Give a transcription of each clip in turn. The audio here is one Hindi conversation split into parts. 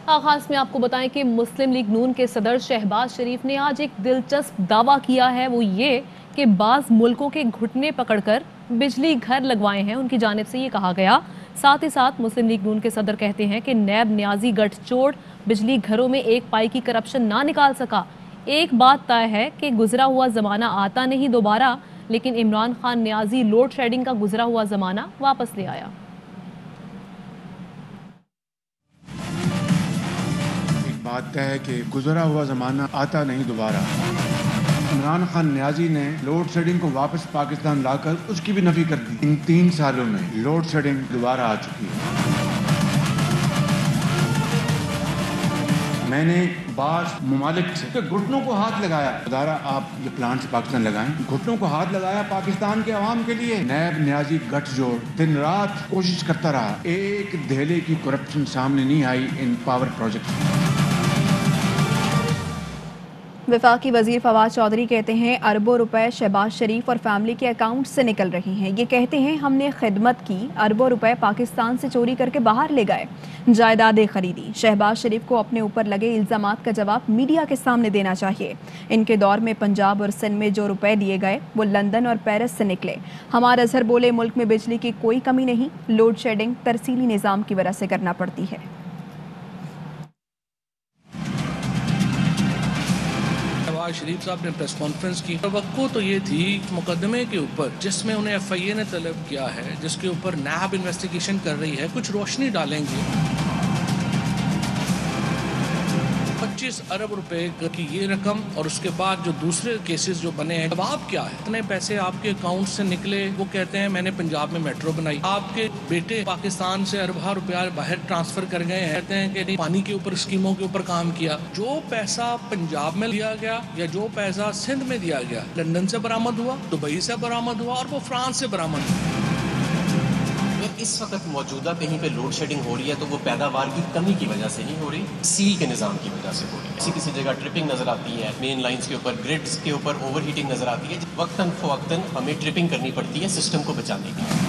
आगाज में आपको बताएं कि मुस्लिम लीग नून के सदर शहबाज शरीफ ने आज एक दिलचस्प दावा किया है। वो ये कि बाज़ मुल्कों के घुटने पकड़कर बिजली घर लगवाए हैं, उनकी जानिब से ये कहा गया। साथ ही साथ मुस्लिम लीग नून के सदर कहते हैं कि नैब न्याजी गठजोड़ बिजली घरों में एक पाई की करप्शन ना निकाल सका। एक बात तय है कि गुजरा हुआ जमाना आता नहीं दोबारा, लेकिन इमरान खान न्याजी लोड शेडिंग का गुजरा हुआ जमाना वापस ले आया। बात है कि गुजरा हुआ ज़माना आता नहीं दोबारा। इमरान खान न्याजी ने लोड शेडिंग को वापस पाकिस्तान लाकर उसकी भी नफी कर दी। इन 3 सालों में लोड शेडिंग दोबारा आ चुकी है। मैंने बाज़ ममालिक से घुटनों को हाथ लगाया, खुदारा आप ये प्लांट पाकिस्तान लगाएं, घुटनों को हाथ लगाया पाकिस्तान के अवाम के लिए। नैब न्याजी गठजोड़ दिन रात कोशिश करता रहा, एक धेले की करप्शन सामने नहीं आई इन पावर प्रोजेक्ट। वफाकी वजीर फवाद चौधरी कहते हैं अरबों रुपए शहबाज शरीफ और फैमिली के अकाउंट से निकल रही हैं। ये कहते हैं हमने खिदमत की, अरबों रुपए पाकिस्तान से चोरी करके बाहर ले गए, जायदादें खरीदी। शहबाज शरीफ को अपने ऊपर लगे इल्जामात का जवाब मीडिया के सामने देना चाहिए। इनके दौर में पंजाब और सिंध में जो रुपए दिए गए वो लंदन और पेरिस से निकले। हमारा अजहर बोले मुल्क में बिजली की कोई कमी नहीं, लोड शेडिंग तरसीली निज़ाम की वजह से करना पड़ती है। शरीफ साहब ने प्रेस कॉन्फ्रेंस की, तवक्को तो ये थी मुकदमे के ऊपर जिसमें उन्हें FIA ने तलब किया है, जिसके ऊपर नैब इन्वेस्टिगेशन कर रही है, कुछ रोशनी डालेंगे। 25 अरब रुपए की ये रकम और उसके बाद जो दूसरे केसेस जो बने हैं, जवाब क्या है? इतने पैसे आपके अकाउंट से निकले? वो कहते हैं मैंने पंजाब में मेट्रो बनाई। आपके बेटे पाकिस्तान से अरबा रुपया बाहर ट्रांसफर कर गए हैं, कहते हैं कि नहीं पानी के ऊपर स्कीमों के ऊपर काम किया। जो पैसा पंजाब में दिया गया या जो पैसा सिंध में दिया गया, लंदन से बरामद हुआ, दुबई से बरामद हुआ और वो फ्रांस से बरामद हुआ। इस वक्त मौजूदा कहीं पे लोड शेडिंग हो रही है तो वो पैदावार की कमी की वजह से नहीं हो रही, सील के निज़ाम की वजह से हो रही है। किसी किसी जगह ट्रिपिंग नजर आती है, मेन लाइंस के ऊपर, ग्रिड्स के ऊपर ओवरहीटिंग नजर आती है। वक्तन फवक्तन हमें ट्रिपिंग करनी पड़ती है सिस्टम को बचाने के लिए।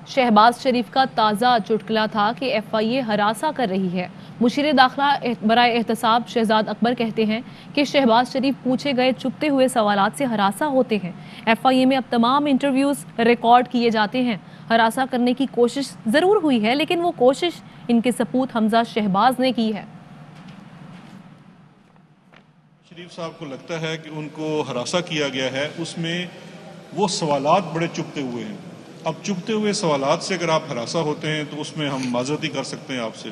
शहबाज शरीफ का ताज़ा चुटकुला था कि FIA हरासा कर रही है। मुशीर दाखिला बराए एहतसाब शहजाद अकबर कहते हैं कि शहबाज शरीफ पूछे गए चुपते हुए सवालात से हरासा होते हैं। FIA में अब तमाम इंटरव्यूज़ रिकॉर्ड किए जाते हैं। हरासा करने की कोशिश ज़रूर हुई है, लेकिन वो कोशिश इनके सपूत हमजा शहबाज ने की है। शरीफ साहब को लगता है कि उनको हरासा किया गया है, उसमें वो सवालात बड़े चुपते हुए हैं। अब चुपते हुए सवालात से अगर आप हरासा होते हैं तो उसमें हम माजरती कर सकते हैं आपसे।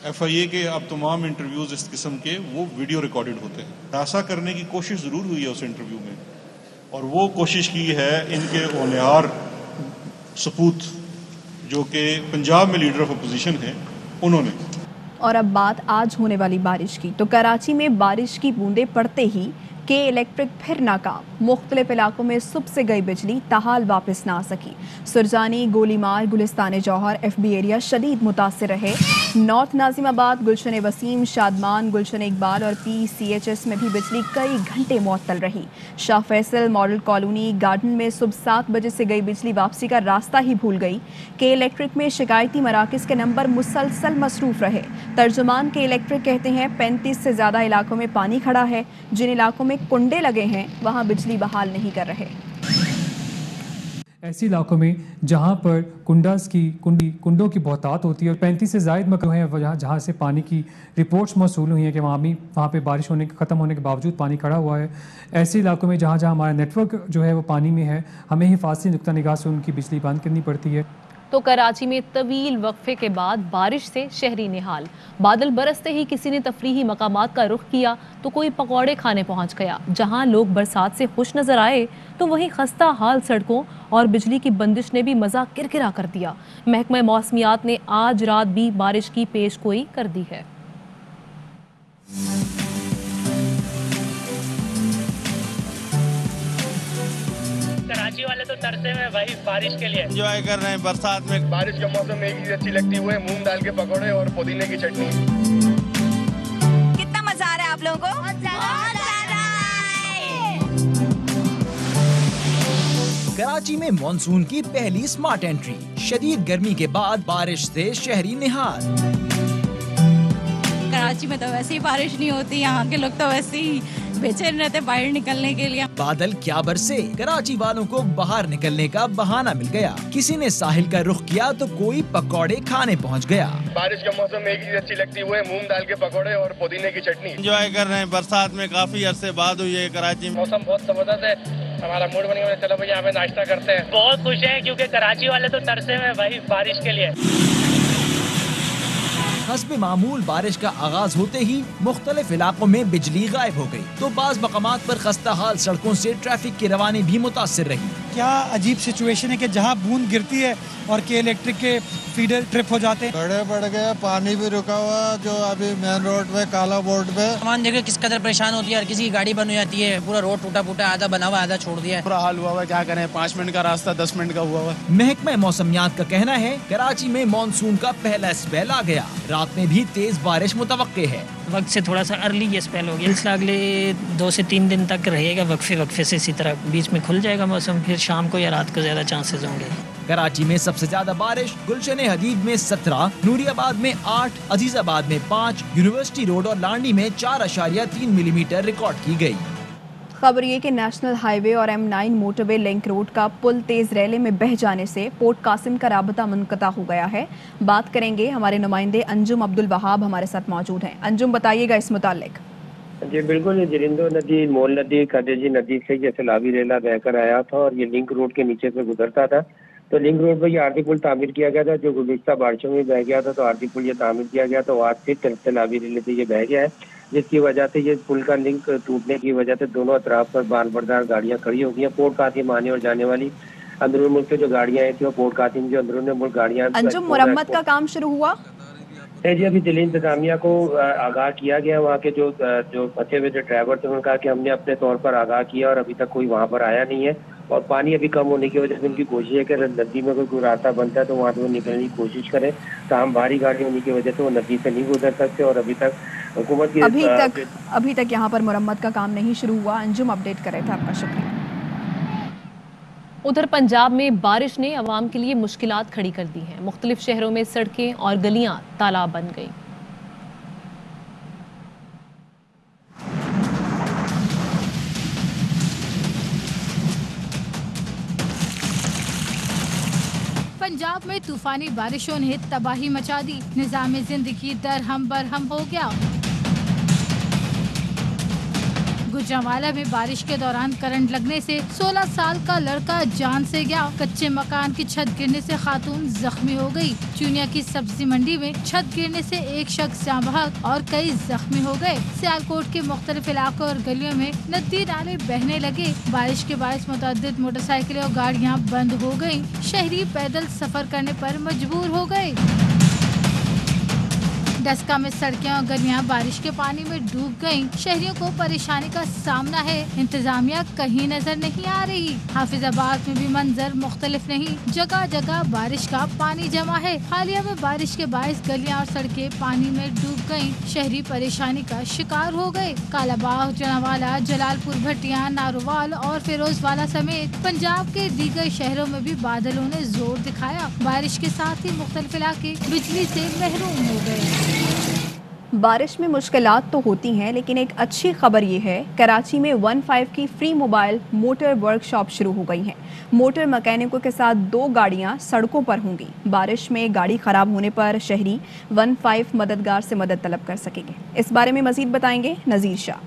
FIA के अब तमाम इंटरव्यूज इस किस्म के वो वीडियो रिकॉर्डेड होते हैं। हरासा करने की कोशिश ज़रूर हुई है उस इंटरव्यू में, और वो कोशिश की है इनके होनहार सपूत जो कि पंजाब में लीडर ऑफ अपोजिशन हैं उन्होंने। और अब बात आज होने वाली बारिश की, तो कराची में बारिश की बूंदें पड़ते ही के इलेक्ट्रिक फिर नाकाम। मुख्तलिफ इलाकों में सुबह से गई बिजली ताहाल वापस ना आ सकी। सुरजानी, गोलीमार, गुलिस्तान जौहर FB एरिया शदीद मुतासिर रहे। नॉर्थ नाजिमाबाद, गुलशन वसीम, शादमान, गुलशन इकबाल और PCHS में भी बिजली कई घंटे मुअत्तल रही। Shah Faisal, model colony, garden में सुबह 7 बजे से गई बिजली वापसी का रास्ता ही भूल गई। के इलेक्ट्रिक में शिकायती मराकज़ के नंबर मुसलसल मसरूफ रहे। तर्जुमान के इलेक्ट्रिक कहते हैं 35 से ज़्यादा इलाकों में पानी खड़ा है। जिन इलाकों में कुंडे लगे हैं वहां बिजली बहाल नहीं कर रहे। ऐसे इलाकों में जहां पर कुंडों की बहुतात होती है और 35 से ज़ायद मकान हैं जहां से पानी की रिपोर्ट्स मौसूल हुई हैं कि वहाँ पे बारिश ख़त्म होने के बावजूद पानी खड़ा हुआ है। ऐसे इलाकों में जहां हमारा नेटवर्क जो है वो पानी में है, हमें हिफाजती नुक्ता निगाह से उनकी बिजली बंद करनी पड़ती है। तो कराची में तवील वक्फे के बाद बारिश से शहरी निहाल। बादल बरसते ही किसी ने तफरीही मकामात का रुख किया तो कोई पकौड़े खाने पहुंच गया। जहां लोग बरसात से खुश नजर आए तो वहीं खस्ता हाल सड़कों और बिजली की बंदिश ने भी मजा किरकिरा कर दिया। महकमा मौसमियात ने आज रात भी बारिश की पेशगोई कर दी है। कराची वाले तो तरसे में भाई बारिश के लिए एंजॉय कर रहे हैं बरसात में। बारिश का मौसम में एक चीज अच्छी लगती है, मूंग दाल के पकौड़े और पुदीने की चटनी। कितना मजा आ रहा है आप लोगों को? बहुत ज्यादा। कराची में मॉनसून की पहली स्मार्ट एंट्री। शदीद गर्मी के बाद बारिश से शहरी निहाल। कराची में तो वैसे ही बारिश नहीं होती, यहाँ के लोग तो वैसे ही बेचैन रहते बाहर निकलने के लिए। बादल क्या बरसे, कराची वालों को बाहर निकलने का बहाना मिल गया। किसी ने साहिल का रुख किया तो कोई पकौड़े खाने पहुंच गया। बारिश के मौसम में एक चीज अच्छी लगती है, वो है मूंग दाल के पकौड़े और पुदीने की चटनी। एंजॉय कर रहे हैं, बरसात में काफी अरसे बाद हुई है कराची में। मौसम बहुत जबरदस्त है, हमारा मूड बनी हुई है, चलो भैया यहाँ पे नाश्ता करते हैं। बहुत खुश हैं क्योंकि कराची वाले तो तरसे में भाई बारिश के लिए। हस्बे मामूल बारिश का आगाज होते ही मुख्तलिफ इलाकों में बिजली गायब हो गई, तो बाज़ मकामात पर खस्ता हाल सड़कों से ट्रैफिक की रवानी भी मुतासिर रही। क्या अजीब सिचुएशन है कि जहां बूंद गिरती है और के इलेक्ट्रिक के फीडर ट्रिप हो जाते हैं। बड़े बढ़ गए, पानी भी रुका हुआ जो अभी मेन रोड पे काला बोर्ड पे। सामान देखो किस कदर परेशान होती है, हर किसी की गाड़ी बंद हो जाती है, पूरा रोड टूटा फूटा, आधा बना हुआ आधा छोड़ दिया है। पूरा हाल हुआ हुआ, क्या करें, 5 मिनट का रास्ता 10 मिनट का हुआ हुआ। महकमा मौसमियात का कहना है कराची में मानसून का पहला स्पेल आ गया, रात में भी तेज बारिश मुतवक्के है। वक्त से थोड़ा सा अर्ली ये स्पेल हो गया, इसलिए अगले 2 से 3 दिन तक रहेगा वक्फे से, इसी तरह बीच में खुल जाएगा मौसम, फिर शाम को या रात को ज्यादा चांसेस होंगे। कराची में सबसे ज्यादा बारिश गुलशन हदीद में 17, नूरियाबाद में 8, अजीजाबाद में 5, यूनिवर्सिटी रोड और लांडी में 4.3 मिलीमीटर रिकॉर्ड की गई। खबर ये कि नेशनल हाईवे और M9 मोटरवे लिंक रोड का पुल तेज रैले में बह जाने से पोर्ट कासिम का राबता मुनक़ता हो गया है। बात करेंगे, हमारे नुमाइंदे अंजुम अब्दुल वहाब हमारे साथ मौजूद हैं। अंजुम, बताइएगा इस मुतालिक। जी बिल्कुल, ये जरिंदो नदी, मोल नदी, कदेजी नदी से ये सैलाबी रेला बहकर आया था और ये लिंक रोड के नीचे से गुजरता था। तो लिंक रोड पर ये आरती पुल तामीर किया गया था, जो गुज़िश्ता बारिशों में बह गया था, तो आरती पुल ये तामीर किया गया, तो आज फिर सैलाबी रेले से ये बह गया है, जिसकी वजह से ये पुल का लिंक टूटने की वजह से दोनों अतराफ पर बार बरदार गाड़ियाँ खड़ी हो गई हैं। पोर्ट कासिम आने और जाने वाली अंदरून मुल्क से जो गाड़ियाँ आई थी, वो पोर्ट कासिम जो अंदरून मुल्क गाड़ियाँ। अंजुम, मुरम्मत का काम शुरू हुआ जी, अभी दिल्ली इंतजामिया को आगाह किया गया, वहाँ के जो फंसे हुए जो ड्राइवर थे उन्होंने कहा कि हमने अपने तौर पर आगाह किया और अभी तक कोई वहाँ पर आया नहीं है, और पानी अभी कम होने की वजह से उनकी कोशिश है कि नदी में कोई रास्ता बनता है तो वहाँ से वो निकलने की कोशिश करें। तमाम भारी गाड़ी होने की वजह से वो नदी से नहीं गुजर सकते और अभी तक हुकूमत की अभी तक यहाँ पर मुरम्मत का काम नहीं शुरू हुआ। अंजुम अपडेट कर रहे थे, आपका शुक्रिया। उधर पंजाब में बारिश ने अवाम के लिए मुश्किलात खड़ी कर दी हैं। मुख्तलिफ शहरों में सड़कें और गलियां तालाब बन गई। पंजाब में तूफानी बारिशों ने तबाही मचा दी, निज़ाम जिंदगी दरहम बरहम हो गया। गुजरांवाला में बारिश के दौरान करंट लगने से 16 साल का लड़का जान से गया। कच्चे मकान की छत गिरने से खातून जख्मी हो गई। चूनिया की सब्जी मंडी में छत गिरने से एक शख्स जाँ बहक और कई जख्मी हो गए। सियालकोट के मुख्तलिफ इलाकों और गलियों में नदी नाले बहने लगे। बारिश के बायस मुतअद्दिद मोटरसाइकिलें और गाड़ियाँ बंद हो गयी। शहरी पैदल सफर करने पर मजबूर हो गए। डस्का में सड़कें और गलियां बारिश के पानी में डूब गईं। शहरियों को परेशानी का सामना है, इंतजामिया कहीं नजर नहीं आ रही। हाफिजाबाद में भी मंजर मुख्तलिफ नहीं, जगह जगह बारिश का पानी जमा है। हालिया में बारिश के बायस गलियां और सड़कें पानी में डूब गईं। शहरी परेशानी का शिकार हो गए। कालाबाग, जनावाला, जलालपुर, भटिया, नारोवाल और फिरोजवाला समेत पंजाब के दीगर शहरों में भी बादलों ने जोर दिखाया। बारिश के साथ ही मुख्तलिफ इलाके बिजली से महरूम हो गए। बारिश में मुश्किलात तो होती हैं, लेकिन एक अच्छी खबर ये है, कराची में 15 की फ्री मोबाइल मोटर वर्कशॉप शुरू हो गई हैं। मोटर मैकेनिकों के साथ 2 गाड़ियां सड़कों पर होंगी। बारिश में गाड़ी खराब होने पर शहरी 15 मददगार से मदद तलब कर सकेंगे। इस बारे में मजीद बताएंगे नजीर शाह।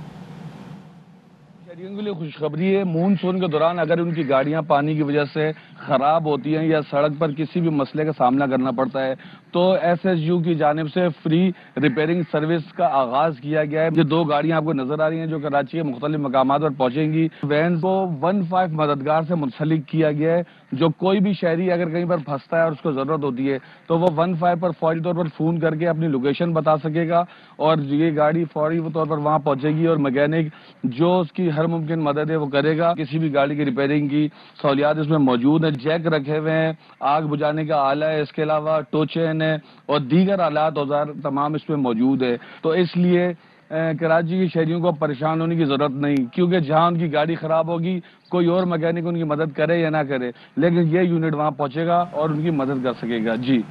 शहरियों के लिए खुशखबरी है, मानसून के दौरान अगर उनकी गाड़ियां पानी की वजह से खराब होती हैं या सड़क पर किसी भी मसले का सामना करना पड़ता है तो SSU की जानिब से फ्री रिपेयरिंग सर्विस का आगाज किया गया है। ये 2 गाड़ियां आपको नजर आ रही हैं जो कराची के मुख्तलिफ मकामात पर पहुंचेंगी। वैन को 15 मददगार से मुंसलिक किया गया है, जो कोई भी शहरी अगर कहीं पर फंसता है और उसको जरूरत होती है तो वो 15 पर फौरी तौर पर फोन करके अपनी लोकेशन बता सकेगा और ये गाड़ी फौरी तौर पर वहां पहुंचेगी और मैकेनिक जो उसकी हर मुमकिन मदद है वो करेगा। किसी भी गाड़ी की रिपेयरिंग की सहूलियात इसमें मौजूद है। जैक रखे हुए हैं, आग बुझाने का आला है, इसके अलावा टोचन है और दीगर आलात औजार तमाम इसमें मौजूद है। तो इसलिए कराची के शहरियों को परेशान होने की ज़रूरत नहीं, क्योंकि जहां उनकी गाड़ी ख़राब होगी कोई और मैकेनिक उनकी मदद करे या ना करे, लेकिन ये यूनिट वहां पहुंचेगा और उनकी मदद कर सकेगा। जी।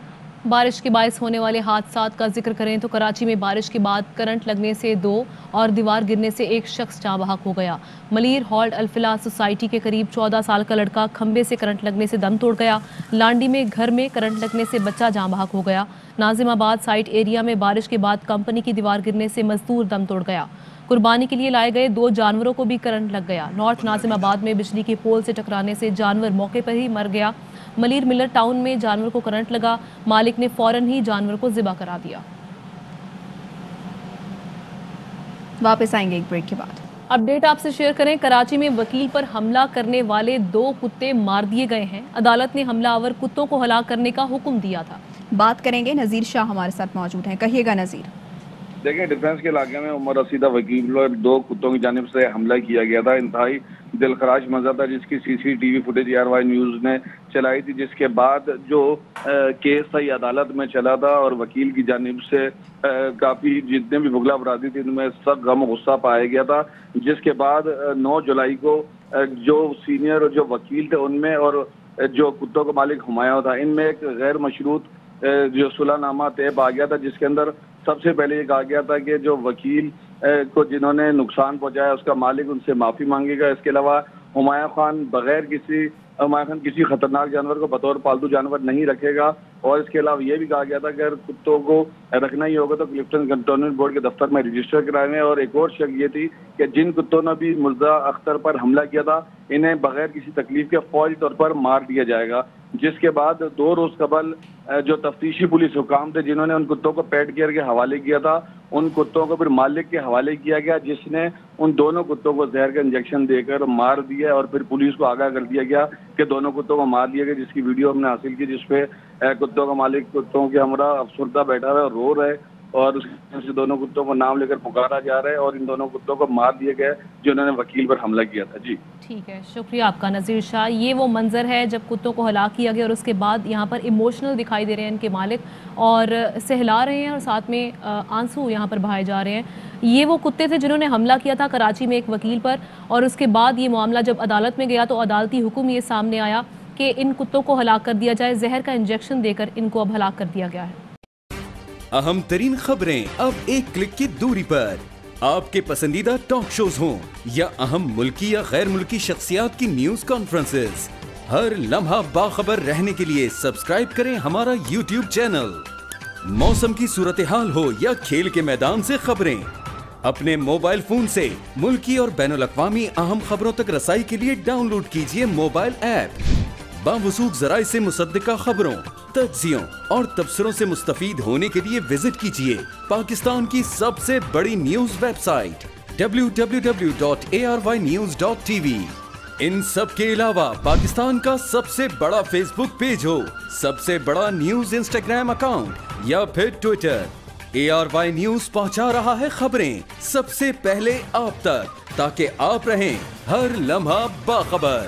बारिश के बायस होने वाले हादसात का जिक्र करें तो कराची में बारिश के बाद करंट लगने से 2 और दीवार गिरने से एक शख्स जाँ बहक हो गया। मलीर हॉल्ट अल्फला सोसाइटी के करीब 14 साल का लड़का खंबे से करंट लगने से दम तोड़ गया। लांडी में घर में करंट लगने से बच्चा जाँ बहक हो गया। नाजिमाबाद साइट एरिया में बारिश के बाद कंपनी की दीवार गिरने से मजदूर दम तोड़ गया। कुर्बानी के लिए लाए गए 2 जानवरों को भी करंट लग गया। नॉर्थ नाजिमाबाद में बिजली के पोल से टकराने से जानवर मौके पर ही मर गया। मलीर मिलर टाउन में जानवर को करंट लगा, मालिक ने फौरन ही जानवर को ज़िबा करा दिया। वापस आएंगे एक ब्रेक के बाद। अपडेट आपसे शेयर करें, कराची में वकील पर हमला करने वाले 2 कुत्ते मार दिए गए हैं। अदालत ने हमलावर कुत्तों को हलाक करने का हुक्म दिया था। बात करेंगे, नज़ीर शाह हमारे साथ मौजूद हैं। कहिएगा नज़ीर। देखिए, डिफेंस के इलाके में उमर रसीदा वकील पर 2 कुत्तों की जानिब से हमला किया गया था। इंतहाई दिलखराश मंजर था जिसकी CCTV फुटेज ARY न्यूज़ ने चलाई थी, जिसके बाद जो केस था ये अदालत में चला था और वकील की जानिब से काफ़ी जितने भी मुगला अपराधी थे उनमें सब गम गुस्सा पाया गया था। जिसके बाद 9 जुलाई को जो सीनियर जो वकील थे उनमें और जो कुत्तों का मालिक हुमायूं था, इनमें एक गैर मशरूत जो सुलहनामा तय आ गया था, जिसके अंदर सबसे पहले ये कहा गया था कि जो वकील को जिन्होंने नुकसान पहुंचाया उसका मालिक उनसे माफ़ी मांगेगा। इसके अलावा हुमायूं खान किसी खतरनाक जानवर को बतौर पालतू जानवर नहीं रखेगा। और इसके अलावा ये भी कहा गया था कि अगर कुत्तों को रखना ही होगा तो क्लिफ्टन कंटोनमेंट बोर्ड के दफ्तर में रजिस्टर कराएं। और एक और शक ये थी कि जिन कुत्तों ने भी मुर्जा अख्तर पर हमला किया था इन्हें बगैर किसी तकलीफ के फौरी तौर पर मार दिया जाएगा। जिसके बाद 2 रोज कबल जो तफ्तीशी पुलिस हुकाम थे जिन्होंने उन कुत्तों को पेट केयर के हवाले किया था, उन कुत्तों को फिर मालिक के हवाले किया गया, जिसने उन दोनों कुत्तों को जहर का इंजेक्शन देकर मार दिया और फिर पुलिस को आगाह कर दिया गया कि दोनों कुत्तों को मार दिया गया, जिसकी वीडियो हमने हासिल की, जिसपे कुत्तों का मालिक कुत्तों के हमरा अफसरदा बैठा हुआ है, रो रहा है और उससे दोनों कुत्तों को नाम लेकर पुकारा जा रहा है और इन दोनों कुत्तों को मार दिया गया जिन्होंने वकील पर हमला किया था। जी ठीक है, शुक्रिया आपका नज़ीर शाह। ये वो मंजर है जब कुत्तों को हलाक किया गया और उसके बाद यहाँ पर इमोशनल दिखाई दे रहे हैं इनके मालिक और सहला रहे हैं और साथ में आंसू यहाँ पर बहाए जा रहे हैं। ये वो कुत्ते थे जिन्होंने हमला किया था कराची में एक वकील पर और उसके बाद ये मामला जब अदालत में गया तो अदालती हुक्म ये सामने आया कि इन कुत्तों को हलाक कर दिया जाए। जहर का इंजेक्शन देकर इनको अब हलाक कर दिया गया है। अहम तरीन खबरें अब एक क्लिक की दूरी पर। आपके पसंदीदा टॉक शोज हों या अहम मुल्की या गैर मुल्की शख्सियात की न्यूज कॉन्फ्रेंसेस, हर लम्हा बाखबर रहने के लिए सब्सक्राइब करें हमारा YouTube चैनल। मौसम की सूरत हाल हो या खेल के मैदान से खबरें, अपने मोबाइल फोन से मुल्की और बैनुल-अक़वामी अहम खबरों तक रसाई के लिए डाउनलोड कीजिए मोबाइल ऐप। बावसूख ज़राए से मुसद्दिका खबरों, तज्ज़ियों और तबसरों से मुस्तफ़ीद होने के लिए विजिट कीजिए पाकिस्तान की सबसे बड़ी न्यूज वेबसाइट www.arvynews.tv। इन सब के अलावा पाकिस्तान का सबसे बड़ा फेसबुक पेज हो, सबसे बड़ा न्यूज इंस्टाग्राम अकाउंट या फिर ट्विटर, ARY न्यूज पहुंचा रहा है खबरें सबसे पहले आप तक, ताकि आप रहें हर लम्हा बाखबर।